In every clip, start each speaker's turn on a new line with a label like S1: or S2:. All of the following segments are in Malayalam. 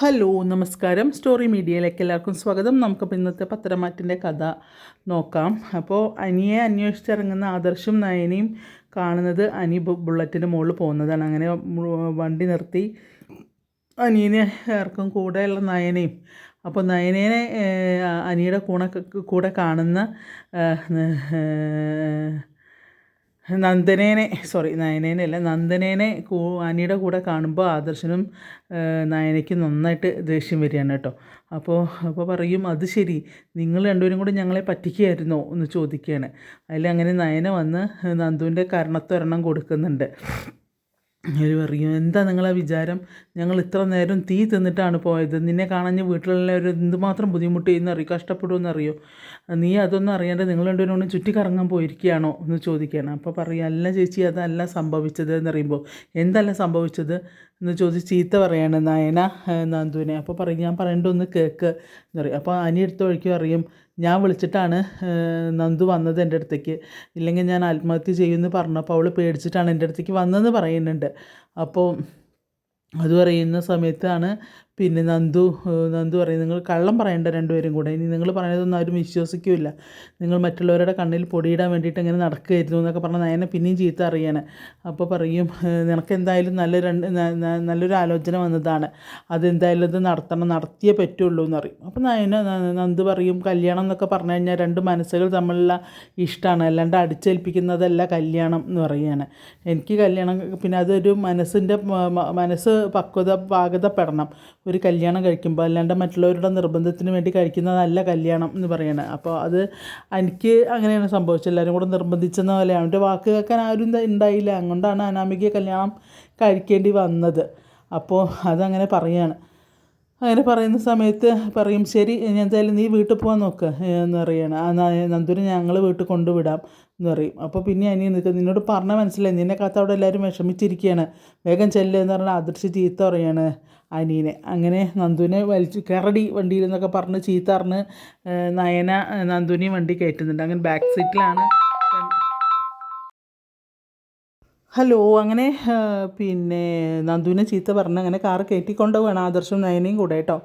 S1: ഹലോ നമസ്കാരം. സ്റ്റോറി മീഡിയയിലേക്ക് എല്ലാവർക്കും സ്വാഗതം. നമുക്കിപ്പോൾ ഇന്നത്തെ പത്തരമാറ്റിൻ്റെ കഥ നോക്കാം. അപ്പോൾ അനിയെ അന്വേഷിച്ചിറങ്ങുന്ന ആദർശും നയനയും കാണുന്നത് അനി ബുള്ളറ്റിന് മുകളിൽ പോകുന്നതാണ്. അങ്ങനെ വണ്ടി നിർത്തി അനിയനെ ഇറക്കും, കൂടെയുള്ള നയനയും. അപ്പോൾ നയനേനെ അനിയുടെ കൂടെ കാണുന്ന നന്ദനേനെ അനിയുടെ കൂടെ കാണുമ്പോൾ ആദർശനും നയനയ്ക്കും നന്നായിട്ട് ദേഷ്യം വരികയാണ് കേട്ടോ. അപ്പോൾ പറയും, അത് ശരി, നിങ്ങൾ രണ്ടുപേരും കൂടി ഞങ്ങളെ പറ്റിക്കുകയായിരുന്നോ എന്ന് ചോദിക്കുകയാണ്. അതിലങ്ങനെ നയന വന്ന് നന്ദുവിൻ്റെ കരണത്തൊരെണ്ണം കൊടുക്കുന്നുണ്ട്. അവർ പറയും, എന്താ നിങ്ങളെ വിചാരം, ഞങ്ങൾ ഇത്ര നേരം തീ തിന്നിട്ടാണ് പോയത്, നിന്നെ കാണാഞ്ഞ് വീട്ടിലുള്ളവർ എന്തുമാത്രം ബുദ്ധിമുട്ടിയെന്നറിയോ, കഷ്ടപ്പെടുമെന്നറിയോ, നീ അതൊന്നും അറിയാണ്ട് നിങ്ങൾ രണ്ടുപേരും ചുറ്റിക്കറങ്ങാൻ പോയിരിക്കുകയാണോ എന്ന് ചോദിക്കുകയാണ്. അപ്പോൾ പറയും, അല്ല ചേച്ചി, അതല്ല സംഭവിച്ചത് എന്ന് പറയുമ്പോൾ, എന്തല്ല സംഭവിച്ചത് എന്ന് ചോദിച്ച് ചീത്ത പറയാണ് നയന നന്ദുവിനെ. അപ്പോൾ പറയും, ഞാൻ പറയേണ്ടതൊന്ന് കേൾക്ക് എന്ന് പറയും. അപ്പോൾ അനി എടുത്ത വഴിക്കും അറിയും, ഞാൻ വിളിച്ചിട്ടാണ് നന്ദു വന്നത് എൻ്റെ അടുത്തേക്ക്, ഇല്ലെങ്കിൽ ഞാൻ ആത്മഹത്യ ചെയ്യുമെന്ന് പറഞ്ഞപ്പോൾ അവൾ പേടിച്ചിട്ടാണ് എൻ്റെ അടുത്തേക്ക് വന്നതെന്ന് പറയുന്നുണ്ട്. അപ്പോൾ അത് പറയുന്ന സമയത്താണ് പിന്നെ നന്ദു പറയും, നിങ്ങൾ കള്ളം പറയേണ്ട രണ്ടുപേരും കൂടെ, ഇനി നിങ്ങൾ പറയുന്നതൊന്നും ആരും വിശ്വസിക്കില്ല, നിങ്ങൾ മറ്റുള്ളവരുടെ കണ്ണിൽ പൊടിയിടാൻ വേണ്ടിയിട്ട് ഇങ്ങനെ നടക്കുകയായിരുന്നു എന്നൊക്കെ പറഞ്ഞാൽ നയനെ പിന്നെയും ചീത്ത അറിയാണ്. അപ്പോൾ പറയും, നിനക്കെന്തായാലും നല്ലൊരു ആലോചന വന്നതാണ്, അതെന്തായാലും ഇത് നടത്തിയേ പറ്റുള്ളൂ എന്ന് പറയും. അപ്പോൾ നന്ദു പറയും, കല്യാണം എന്നൊക്കെ പറഞ്ഞു കഴിഞ്ഞാൽ രണ്ട് മനസ്സുകൾ തമ്മിലുള്ള ഇഷ്ടമാണ്, അല്ലാണ്ട് അടിച്ചേൽപ്പിക്കുന്നതല്ല കല്യാണം എന്ന് പറയുകയാണ്. എനിക്ക് കല്യാണം, പിന്നെ അതൊരു മനസ്സ് പാകതപ്പെടണം ഒരു കല്യാണം കഴിക്കുമ്പോൾ, അല്ലാണ്ട് മറ്റുള്ളവരുടെ നിർബന്ധത്തിന് വേണ്ടി കഴിക്കുന്നതല്ല കല്യാണം എന്ന് പറയണത്. അപ്പോൾ അത് എനിക്ക് അങ്ങനെയാണ് സംഭവിച്ചത്, എല്ലാവരും കൂടെ നിർബന്ധിച്ചെന്ന പോലെ അവൻ്റെ വാക്ക് കേൾക്കാൻ ആരും ഉണ്ടായില്ല, അതുകൊണ്ടാണ് അനാമിക കല്യാണം കഴിക്കേണ്ടി വന്നത്. അപ്പോൾ അതങ്ങനെ പറയാണ്. അങ്ങനെ പറയുന്ന സമയത്ത് പറയും, ശരി, എന്തായാലും നീ വീട്ടിൽ പോകാൻ നോക്ക് എന്ന് പറയുകയാണ്. നന്ദുവിനെ ഞങ്ങൾ വീട്ടിൽ കൊണ്ടുവിടാം എന്ന് പറയും. അപ്പോൾ പിന്നെ അനിയ നിൽക്കുക, നിന്നോട് പറഞ്ഞാൽ മനസ്സിലായി, നിന്നെ കാത്ത അവിടെ എല്ലാവരും വിഷമിച്ചിരിക്കുകയാണ്, വേഗം ചെല്ലുക എന്ന് പറഞ്ഞാൽ ആദർശ് ചീത്ത പറയാണ് അനീനെ. അങ്ങനെ നന്ദുവിനെ വലിച്ചു കയറടി വണ്ടിയിൽ എന്നൊക്കെ പറഞ്ഞ് ചീത്ത പറഞ്ഞ് നയന നന്ദുവിനെയും വണ്ടി കയറ്റുന്നുണ്ട്. അങ്ങനെ ബാക്ക് സീറ്റിലാണ്. അങ്ങനെ പിന്നെ നന്ദുവിനെ ചീത്ത പറഞ്ഞ് അങ്ങനെ കാറ് കയറ്റിക്കൊണ്ട് പോകണം ആദർശവും നയനയും കൂടെ കേട്ടോ.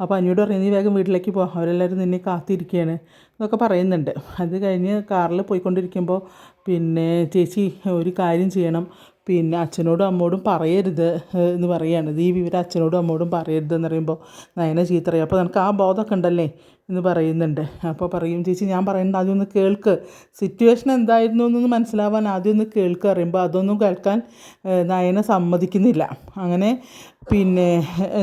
S1: അപ്പോൾ അനിയോട് പറയും, നീ വേഗം വീട്ടിലേക്ക് പോ, അവരെല്ലാവരും നിന്നെ കാത്തിരിക്കുകയാണ് എന്നൊക്കെ പറയുന്നുണ്ട്. അത് കഴിഞ്ഞ് കാറിൽ പോയിക്കൊണ്ടിരിക്കുമ്പോൾ പിന്നെ ചേച്ചി ഒരു കാര്യം ചെയ്യണം, പിന്നെ അച്ഛനോടും അമ്മോടും പറയരുത് എന്ന് പറയുകയാണ്. ഈ വിവരം അച്ഛനോടും അമ്മോടും പറയരുതെന്ന് പറയുമ്പോൾ നയന ചീത്ത പറയും. അപ്പോൾ നിനക്ക് ആ ബോധമൊക്കെ ഉണ്ടല്ലേ എന്ന് പറയുന്നുണ്ട്. അപ്പോൾ പറയും, ചേച്ചി ഞാൻ പറയുന്നത് ആദ്യം ഒന്ന് കേൾക്ക്, സിറ്റുവേഷൻ എന്തായിരുന്നു എന്നൊന്ന് മനസ്സിലാവാൻ ആദ്യം ഒന്ന് കേൾക്ക് അറിയുമ്പോൾ അതൊന്നും കേൾക്കാൻ നയന സമ്മതിക്കുന്നില്ല. അങ്ങനെ പിന്നെ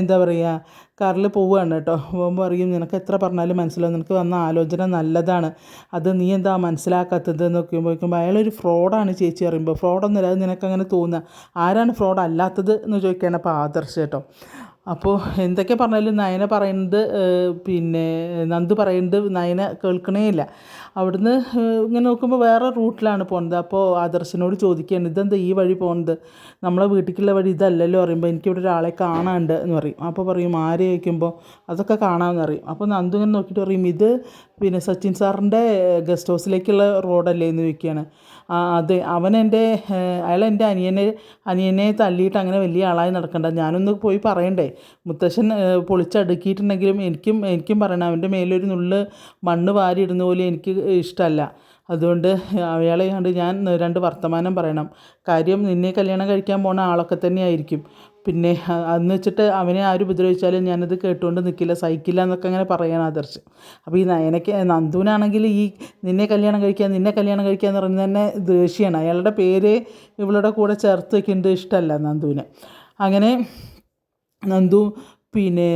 S1: എന്താ പറയുക, കാറിൽ പോവുകയാണ് കേട്ടോ. പോകുമ്പോൾ പറയും, നിനക്ക് എത്ര പറഞ്ഞാലും മനസ്സിലാവും, നിനക്ക് വന്ന ആലോചന നല്ലതാണ്, അത് നീ എന്താ മനസ്സിലാക്കാത്തത് എന്ന് നോക്കുമ്പോഴേക്കും അയാളൊരു ഫ്രോഡാണ് ചേച്ചി പറയുമ്പോൾ, ഫ്രോഡൊന്നുമില്ല, അത് നിനക്കങ്ങനെ തോന്നുക, ആരാണ് ഫ്രോഡ് അല്ലാത്തത് എന്ന് ചോദിക്കുകയാണ് അപ്പോൾ ആദർശ് കേട്ടോ. അപ്പോൾ എന്തൊക്കെ പറഞ്ഞാലും നയന പറയുന്നത് പിന്നെ നന്ദു പറയുന്നത് നയന കേൾക്കണേ ഇല്ല. അവിടുന്ന് ഇങ്ങനെ നോക്കുമ്പോൾ വേറെ റൂട്ടിലാണ് പോകുന്നത്. അപ്പോൾ ആദർശനോട് ചോദിക്കുകയാണ്, ഇതെന്താ ഈ വഴി പോകുന്നത്, നമ്മളെ വീട്ടിലേക്കുള്ള വഴി ഇതല്ലല്ലോ പറയുമ്പോൾ, എനിക്കിവിടെ ഒരാളെ കാണാനുണ്ട് എന്ന് പറയും. അപ്പോൾ പറയും, ആരെ ചോദിക്കുമ്പോൾ അതൊക്കെ കാണാമെന്ന് പറയും. അപ്പോൾ നന്ദു ഇങ്ങനെ നോക്കിയിട്ട് പറയും, ഇത് പിന്നെ സച്ചിൻ സാറിൻ്റെ ഗസ്റ്റ് ഹൗസിലേക്കുള്ള റോഡല്ലേ എന്ന് ചോദിക്കുകയാണ്. അതെ, അയാൾ എൻ്റെ അനിയനെ തല്ലിയിട്ട് അങ്ങനെ വലിയ ആളായി നടക്കണ്ട, ഞാനൊന്ന് പോയി പറയണ്ടേ, മുത്തശ്ശൻ പൊളിച്ചടുക്കിയിട്ടുണ്ടെങ്കിലും എനിക്കും പറയണം, അവൻ്റെ മേലൊരു നുള്ള് മണ്ണ് വാരി ഇടുന്ന പോലെ എനിക്ക് ഇഷ്ടമല്ല, അതുകൊണ്ട് അയാളെ കണ്ട് ഞാൻ രണ്ട് വർത്തമാനം പറയണം, കാര്യം നിന്നെ കല്യാണം കഴിക്കാൻ പോണ ആളൊക്കെ തന്നെ ആയിരിക്കും, പിന്നെ അന്ന് വെച്ചിട്ട് അവനെ ആരും ഉപദ്രവിച്ചാലും ഞാനത് കേട്ടുകൊണ്ട് നിൽക്കില്ല, സഹിക്കില്ല എന്നൊക്കെ അങ്ങനെ പറയാൻ ആദർശ്. അപ്പോൾ ഈ നന്ദുവിനാണെങ്കിൽ ഈ നിന്നെ കല്യാണം കഴിക്കുക എന്ന് പറയുന്നത് തന്നെ ദേഷ്യമാണ്, അയാളുടെ പേര് ഇവളുടെ കൂടെ ചേർത്ത് വയ്ക്കുന്നത് ഇഷ്ടമല്ല നന്ദുവിന്. അങ്ങനെ നന്ദു പിന്നെ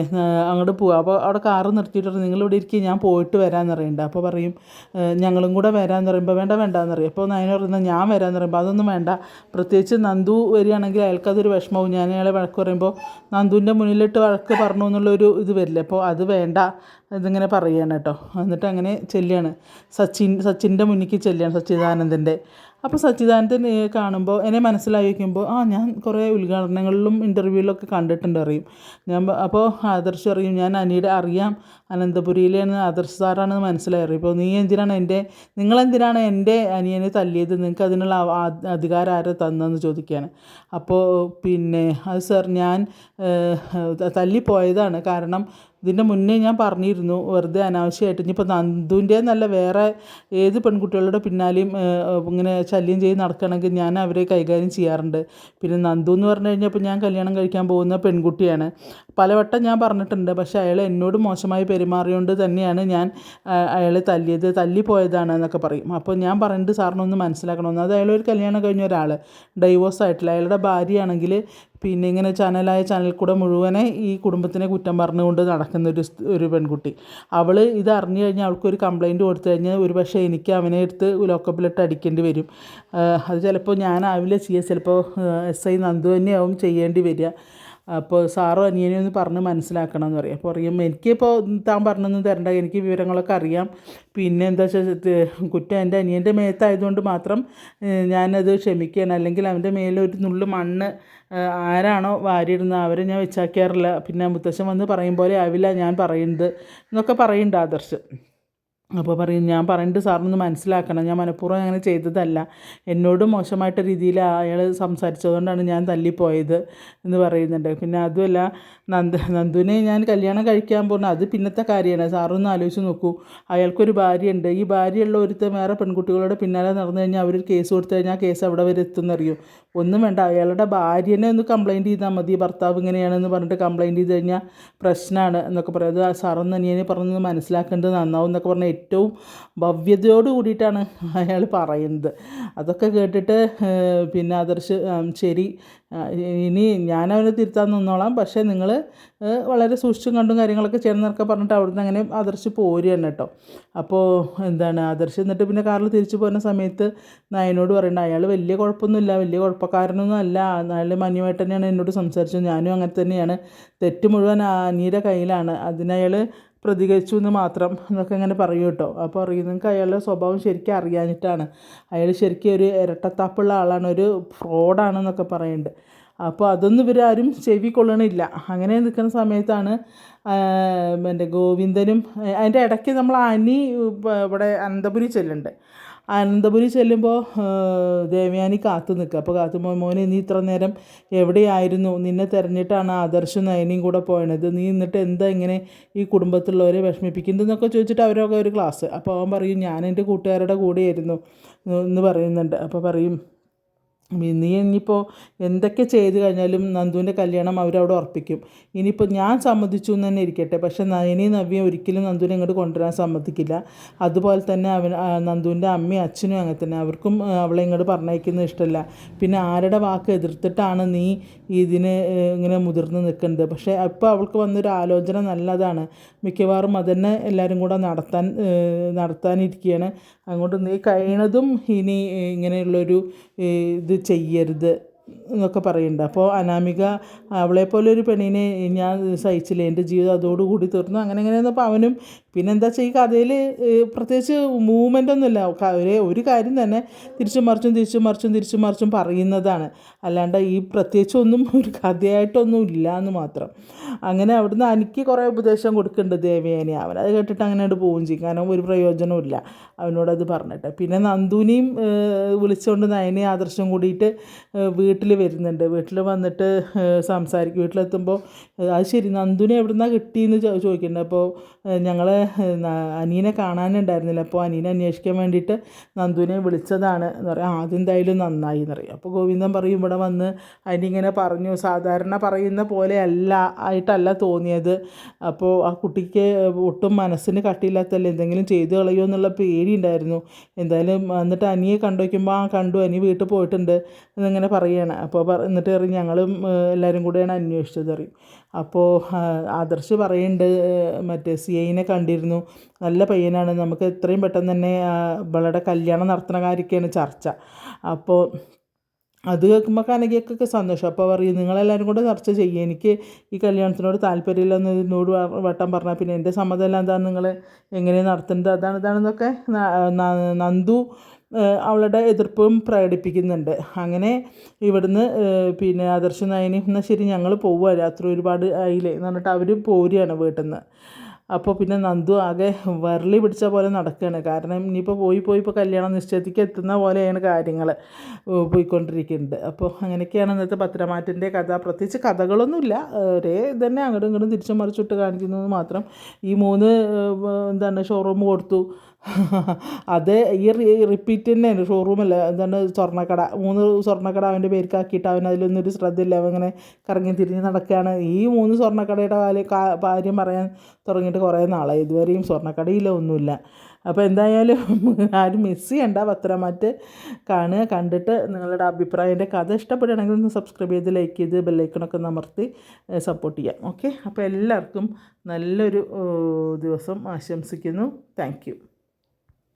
S1: അങ്ങോട്ട് പോവുക. അപ്പോൾ അവിടെ കാറ് നിർത്തിയിട്ട് നിങ്ങളിവിടെ ഇരിക്കുക, ഞാൻ പോയിട്ട് വരാമെന്ന് പറയുന്നുണ്ട്. അപ്പോൾ പറയും, ഞങ്ങളും കൂടെ വരാമെന്ന് പറയുമ്പോൾ വേണ്ടാന്ന് പറയും. അപ്പോൾ നയന പറയുന്നത് ഞാൻ വരാമെന്ന് പറയുമ്പോൾ അതൊന്നും വേണ്ട, പ്രത്യേകിച്ച് നന്ദു വരികയാണെങ്കിൽ അയാൾക്കതൊരു വിഷമവും, ഞാൻ അയാളെ വഴക്ക് പറയുമ്പോൾ നന്ദുവിൻ്റെ മുന്നിലിട്ട് വഴക്ക് പറഞ്ഞു എന്നുള്ളൊരു ഇത് വരില്ല, അപ്പോൾ അത് വേണ്ട ഇതിങ്ങനെ പറയുകയാണ് കേട്ടോ. എന്നിട്ട് അങ്ങനെ ചെല്ലുകയാണ്, സച്ചിൻ്റെ മുന്നിലേക്ക് ചെല്ലുകയാണ്, സച്ചിദാനന്ദൻ്റെ. അപ്പോൾ സച്ചിദാനന്ദൻ കാണുമ്പോൾ എന്നെ മനസ്സിലായി വയ്ക്കുമ്പോൾ ഞാൻ കുറേ ഉദ്ഘാടനങ്ങളിലും ഇൻ്റർവ്യൂവിലൊക്കെ കണ്ടിട്ടുണ്ട് അറിയും അപ്പോൾ ആദർശ് അറിയും ഞാൻ അനിയുടെ അറിയാം അനന്തപുരിയിലാണ് ആദർശ് സാറാണെന്ന് മനസ്സിലായി അറിയും. ഇപ്പോൾ നിങ്ങളെന്തിനാണ് എൻ്റെ അനിയനെ തല്ലിയത്, നിങ്ങൾക്ക് അതിനുള്ള അധികാരം ആരാ തന്നതെന്ന് ചോദിക്കുകയാണ്. അപ്പോൾ പിന്നെ അത് സാർ ഞാൻ തല്ലിപ്പോയതാണ്, കാരണം ഇതിൻ്റെ മുന്നേ ഞാൻ പറഞ്ഞിരുന്നു വെറുതെ അനാവശ്യമായിട്ട് ഇനിയിപ്പോൾ നന്ദുവിൻ്റെ എന്നല്ല വേറെ ഏത് പെൺകുട്ടികളുടെ പിന്നാലെയും ഇങ്ങനെ ശല്യം ചെയ്ത് നടക്കുകയാണെങ്കിൽ ഞാൻ അവരെ കൈകാര്യം ചെയ്യാറുണ്ട്. പിന്നെ നന്ദു എന്ന് പറഞ്ഞു കഴിഞ്ഞാൽ ഇപ്പോൾ ഞാൻ കല്യാണം കഴിക്കാൻ പോകുന്ന പെൺകുട്ടിയാണ്. പലവട്ടം ഞാൻ പറഞ്ഞിട്ടുണ്ട്, പക്ഷേ അയാൾ എന്നോട് മോശമായി പെരുമാറിയോണ്ട് തന്നെയാണ് ഞാൻ അയാളെ തല്ലിപ്പോയതാണ് എന്നൊക്കെ പറയും. അപ്പോൾ ഞാൻ പറയുന്നത് സാറിനൊന്ന് മനസ്സിലാക്കണമെന്ന്, അത് അയാളൊരു കല്യാണം കഴിഞ്ഞ ഒരാൾ ഡൈവോഴ്സ് ആയിട്ടില്ല. അയാളുടെ ഭാര്യയാണെങ്കിൽ പിന്നെ ഇങ്ങനെ ചാനൽ കൂടെ മുഴുവനെ ഈ കുടുംബത്തിനെ കുറ്റം പറഞ്ഞുകൊണ്ട് നടക്കുന്ന ഒരു പെൺകുട്ടി. അവൾ ഇത് അറിഞ്ഞു കഴിഞ്ഞാൽ അവൾക്കൊരു കംപ്ലയിൻറ്റ് കൊടുത്തു കഴിഞ്ഞാൽ ഒരു പക്ഷേ എനിക്ക് അവനെ എടുത്ത് ലോക്കപ്പിലിട്ട് അടിക്കേണ്ടി വരും. അത് ചിലപ്പോൾ ഞാനാവില്ല ചെയ്യുക, ചിലപ്പോൾ SI നന്ദു തന്നെയാവും ചെയ്യേണ്ടി വരിക. അപ്പോൾ സാറും അനിയനെ ഒന്ന് പറഞ്ഞ് മനസ്സിലാക്കണം എന്ന് പറയും. അപ്പോൾ പറയും എനിക്കിപ്പോൾ താൻ പറഞ്ഞൊന്നും തരണ്ട, എനിക്ക് വിവരങ്ങളൊക്കെ അറിയാം. പിന്നെ എന്താ വെച്ചാൽ കുറ്റം എൻ്റെ അനിയൻ്റെ മേത്തായതുകൊണ്ട് മാത്രം ഞാനത് ക്ഷമിക്കുകയാണ്. അല്ലെങ്കിൽ അവൻ്റെ മേലെ ഒരു നുള്ളു മണ്ണ് ആരാണോ വാരിയിടുന്നത് അവരെ ഞാൻ വെച്ചാക്കാറില്ല. പിന്നെ മുത്തശ്ശൻ വന്ന് പറയും പോലെ ആവില്ല ഞാൻ പറയുന്നത് എന്നൊക്കെ പറയുന്നുണ്ട് ആദർശ്. അപ്പോൾ പറയും ഞാൻ പറയുന്നത് സാറിനൊന്ന് മനസ്സിലാക്കണം, ഞാൻ മനഃപൂർവ്വം അങ്ങനെ ചെയ്തതല്ല, എന്നോട് മോശമായിട്ട് രീതിയിൽ അയാൾ സംസാരിച്ചതുകൊണ്ടാണ് ഞാൻ തല്ലിപ്പോയത് എന്ന് പറയുന്നുണ്ട്. പിന്നെ അതുമല്ല നന്ദുവിനെ ഞാൻ കല്യാണം കഴിക്കാൻ പോകുന്നത് അത് പിന്നത്തെ കാര്യമാണ്. സാറൊന്ന് ആലോചിച്ച് നോക്കൂ, അയാൾക്കൊരു ഭാര്യയുണ്ട്. ഈ ഭാര്യയുള്ള ഒരുത്തൻ വേറെ പെൺകുട്ടികളുടെ പിന്നാലെ നടന്നു കഴിഞ്ഞാൽ അവരൊരു കേസ് കൊടുത്തു കഴിഞ്ഞാൽ കേസ് അവിടെ വരെ എത്തുന്നറിയോ? ഒന്നും വേണ്ട, അയാളുടെ ഭാര്യനെ ഒന്ന് കംപ്ലയിൻറ്റ് ചെയ്താൽ മതി, ഭർത്താവ് ഇങ്ങനെയാണെന്ന് പറഞ്ഞിട്ട് കംപ്ലയിൻറ്റ് ചെയ്ത് കഴിഞ്ഞാൽ പ്രശ്നമാണ് എന്നൊക്കെ പറയും. അത് സാറൊന്ന് അനിയനെ പറഞ്ഞത് മനസ്സിലാക്കേണ്ടത് നന്നാവും എന്നൊക്കെ പറഞ്ഞാൽ ഏറ്റവും ഭവ്യതയോട് കൂടിയിട്ടാണ് അയാൾ പറയുന്നത്. അതൊക്കെ കേട്ടിട്ട് പിന്നെ ആദർശ് ശരി, ഇനി ഞാനവനെ തിരുത്താൻ നിന്നോളാം, പക്ഷേ നിങ്ങൾ വളരെ സൂക്ഷിച്ചും കണ്ടും കാര്യങ്ങളൊക്കെ ചെയ്യണമെന്നൊക്കെ പറഞ്ഞിട്ട് അവിടുന്ന് അങ്ങനെ ആദർശ് പോരുകയാണ് കേട്ടോ. അപ്പോൾ ആദർശ് എന്നിട്ട് പിന്നെ കാറിൽ തിരിച്ചു പോകുന്ന സമയത്ത് നയനോട് പറയുന്നത് അയാൾ വലിയ കുഴപ്പമൊന്നുമില്ല, വലിയ കുഴപ്പക്കാരനൊന്നും അല്ല, നല്ല മാന്യമായിട്ട് തന്നെയാണ് എന്നോട് സംസാരിച്ചത്, ഞാനും അങ്ങനെ തന്നെയാണ്, തെറ്റ് മുഴുവൻ അനിയുടെ കയ്യിലാണ്, അതിനയാൾ പ്രതികരിച്ചു എന്ന് മാത്രം എന്നൊക്കെ ഇങ്ങനെ പറയും കേട്ടോ. അപ്പോൾ അറിയും നിങ്ങൾക്ക് അയാളുടെ സ്വഭാവം ശരിക്കും അറിയാഞ്ഞിട്ടാണ്, അയാൾ ശരിക്കും ഒരു ഇരട്ടത്താപ്പുള്ള ആളാണ്, ഒരു ഫ്രോഡാണെന്നൊക്കെ പറയുന്നുണ്ട്. അപ്പോൾ അതൊന്നും ഇവരാരും ചെവിക്കൊള്ളണില്ല. അങ്ങനെ നിൽക്കുന്ന സമയത്താണ് എൻ്റെ ഗോവിന്ദനും അതിൻ്റെ ഇടയ്ക്ക് നമ്മൾ അനി ഇവിടെ അനന്തപുരി ചെല്ലുന്നുണ്ട്. അനന്തപുരി ചെല്ലുമ്പോൾ ദേവയാനി കാത്തു നിൽക്കുക. അപ്പോൾ മോനെ നീ ഇത്ര നേരം എവിടെയായിരുന്നു, നിന്നെ തിരഞ്ഞിട്ടാണ് ആദർശും നയനയും കൂടെ പോയത്, നീ എന്നിട്ട് എന്താ ഇങ്ങനെ ഈ കുടുംബത്തിലുള്ളവരെ വിഷമിപ്പിക്കുന്നതെന്നൊക്കെ ചോദിച്ചിട്ട് അവരൊക്കെ ഒരു ക്ലാസ്. അപ്പോൾ അവൻ പറയും ഞാൻ എൻ്റെ കൂട്ടുകാരുടെ കൂടെയായിരുന്നു എന്ന് പറയുന്നുണ്ട്. അപ്പോൾ പറയും നീ ഇനിയിപ്പോൾ എന്തൊക്കെ ചെയ്ത് കഴിഞ്ഞാലും നന്ദുവിൻ്റെ കല്യാണം അവരവിടെ ഉറപ്പിക്കും, ഇനിയിപ്പോൾ ഞാൻ സമ്മതിച്ചു എന്ന് തന്നെ ഇരിക്കട്ടെ, പക്ഷേ നയനി നവ്യ ഒരിക്കലും നന്ദുവിനെ ഇങ്ങോട്ട് കൊണ്ടുവരാൻ സമ്മതിക്കില്ല. അതുപോലെ തന്നെ നന്ദുവിൻ്റെ അമ്മയും അച്ഛനും അങ്ങനെ തന്നെ, അവർക്കും അവളെ ഇങ്ങോട്ട് പറഞ്ഞയക്കുന്നത് ഇഷ്ടമല്ല. പിന്നെ ആരുടെ വാക്ക് എതിർത്തിട്ടാണ് നീ ഇതിന് ഇങ്ങനെ മുതിർന്ന് നിൽക്കുന്നത്? പക്ഷേ ഇപ്പോൾ അവൾക്ക് വന്നൊരു ആലോചന നല്ലതാണ്, മിക്കവാറും അതന്നെ എല്ലാവരും കൂടെ നടത്താനിരിക്കുകയാണ്. അങ്ങോട്ട് നീ കഴിയണതും ഇനി ഇങ്ങനെയുള്ളൊരു ഇത് ചെയ്യരുത് എന്നൊക്കെ പറയുന്നുണ്ട്. അപ്പോൾ അനാമിക അവളെപ്പോലെ ഒരു പെണ്ണിനെ ഞാൻ സഹിച്ചില്ല, എൻ്റെ ജീവിതം അതോടുകൂടി തീർന്നു, അങ്ങനെ എങ്ങനെയെന്നപ്പോൾ അവനും പിന്നെന്താ വെച്ചാൽ ഈ കഥയിൽ പ്രത്യേകിച്ച് മൂവ്മെൻ്റ് ഒന്നുമില്ല, ഒരു കാര്യം തന്നെ തിരിച്ചും മറിച്ചും പറയുന്നതാണ്, അല്ലാണ്ട് ഈ പ്രത്യേകിച്ചൊന്നും ഒരു കഥയായിട്ടൊന്നും ഇല്ല എന്ന് മാത്രം. അങ്ങനെ അവിടുന്ന് എനിക്ക് കുറേ ഉപദേശം കൊടുക്കുന്നുണ്ട് ദേവയാനി, അവനത് കേട്ടിട്ട് അങ്ങനെയായിട്ട് പോവുകയും ചെയ്യും, കാരണം ഒരു പ്രയോജനവും ഇല്ല അവനോടത് പറഞ്ഞിട്ട്. പിന്നെ നന്ദുവിനെയും വിളിച്ചുകൊണ്ട് നയനയും ആദർശം കൂടിയിട്ട് വീട്ടിൽ വരുന്നുണ്ട്. വീട്ടിൽ വന്നിട്ട് സംസാരിക്കും. വീട്ടിലെത്തുമ്പോൾ അത് ശരി നന്ദുവിനെ എവിടുന്നാണ് കിട്ടിയെന്ന് ചോദിക്കുന്നുണ്ട്. അപ്പോൾ ഞങ്ങൾ അനീനെ കാണാനുണ്ടായിരുന്നില്ല, അപ്പോൾ അനീനെ അന്വേഷിക്കാൻ വേണ്ടിയിട്ട് നന്ദുവിനെ വിളിച്ചതാണ് എന്ന് പറയും. അതെന്തായാലും നന്നായി എന്ന് പറയും. അപ്പോൾ ഗോവിന്ദൻ പറയും ഇവിടെ വന്ന് അനിങ്ങനെ പറഞ്ഞു, സാധാരണ പറയുന്ന പോലെ ആയിട്ടല്ല തോന്നിയത്, അപ്പോൾ ആ കുട്ടിക്ക് ഒട്ടും മനസ്സിന് കട്ടിയില്ലാത്തല്ലേ, എന്തെങ്കിലും ചെയ്തു കളയുമോ എന്നുള്ള പേടി ഉണ്ടായിരുന്നു. എന്തായാലും എന്നിട്ട് അനിയെ കണ്ടു കണ്ടു, അനി വീട്ടിൽ പോയിട്ടുണ്ട് എന്നിങ്ങനെ പറയുകയാണ്. അപ്പോൾ എന്നിട്ട് പറയും ഞങ്ങളും എല്ലാവരും കൂടെയാണ് അന്വേഷിച്ചത് അറിയും. അപ്പോൾ ആദർശ് പറയുന്നുണ്ട് മറ്റേ CIനെ കണ്ടിരുന്നു, നല്ല പയ്യനാണ്, നമുക്ക് എത്രയും പെട്ടെന്ന് തന്നെ ഇവളുടെ കല്യാണം നടത്തുന്ന കാര്യമൊക്കെയാണ് ചർച്ച. അപ്പോൾ അത് കേൾക്കുമ്പോൾ കനകയ്ക്കൊക്കെ സന്തോഷം. അപ്പോൾ പറയും നിങ്ങളെല്ലാവരും കൂടെ ചർച്ച ചെയ്യുക, എനിക്ക് ഈ കല്യാണത്തിനോട് താല്പര്യമില്ലെന്ന് ഇതിനോട് വട്ടം പറഞ്ഞാൽ പിന്നെ എൻ്റെ സമ്മതമല്ല, എന്താണ് നിങ്ങൾ എങ്ങനെ നടത്തേണ്ടത്, ഇതാണെന്നൊക്കെ നന്ദു അവളുടെ എതിർപ്പും പ്രകടിപ്പിക്കുന്നുണ്ട്. അങ്ങനെ ഇവിടുന്ന് പിന്നെ ആദർശ് നയനി എന്നാൽ ശരി ഞങ്ങൾ പോവുക, രാത്രി ഒരുപാട് ആയില്ലേ എന്ന് പറഞ്ഞിട്ട് അവർ പോരുകയാണ് വീട്ടിൽ നിന്ന്. അപ്പോൾ പിന്നെ നന്ദു ആകെ വിരളി പിടിച്ച പോലെ നടക്കുകയാണ്. കാരണം ഇനിയിപ്പോൾ ഇപ്പോൾ കല്യാണം നിശ്ചയത്തിക്ക് എത്തുന്ന പോലെയാണ് കാര്യങ്ങൾ പോയിക്കൊണ്ടിരിക്കുന്നത്. അപ്പോൾ അങ്ങനെയൊക്കെയാണ് ഇന്നത്തെ പത്രമാറ്റിൻ്റെ കഥ. പ്രത്യേകിച്ച് കഥകളൊന്നുമില്ല, ഒരേ ഇതന്നെ, അങ്ങോട്ടും ഇങ്ങോട്ടും തിരിച്ചും മറിച്ചിട്ട് കാണിക്കുന്നത് മാത്രം. ഈ 3 എന്താണ് ഷോറൂം കൊടുത്തു, അത് ഈ റിപ്പീറ്റ് തന്നെയാണ്. ഷോറൂമല്ല, എന്താണ് സ്വർണ്ണക്കട, 3 സ്വർണ്ണക്കട അവൻ്റെ പേർക്കാക്കിയിട്ട് അവൻ അതിലൊന്നും ഒരു ശ്രദ്ധയില്ല, അവൻ ഇങ്ങനെ കറങ്ങി തിരിഞ്ഞ് നടക്കുകയാണ്. ഈ 3 സ്വർണ്ണക്കടയുടെ കാര്യം പറയാൻ തുടങ്ങിയിട്ട് കുറേ നാളായി, ഇതുവരെയും സ്വർണ്ണക്കടയില്ല, ഒന്നുമില്ല. അപ്പോൾ എന്തായാലും ആരും മിസ് ചെയ്യണ്ട, പത്രമാറ്റ് കാണുക. കണ്ടിട്ട് നിങ്ങളുടെ അഭിപ്രായത്തിൻ്റെ കഥ ഇഷ്ടപ്പെടുകയാണെങ്കിൽ ഒന്ന് സബ്സ്ക്രൈബ് ചെയ്ത് ലൈക്ക് ചെയ്ത് ബെല്ലൈക്കണൊക്കെ ഒന്ന് അമർത്തി സപ്പോർട്ട് ചെയ്യാം. ഓക്കെ, അപ്പോൾ എല്ലാവർക്കും നല്ലൊരു ദിവസം ആശംസിക്കുന്നു. Thank you.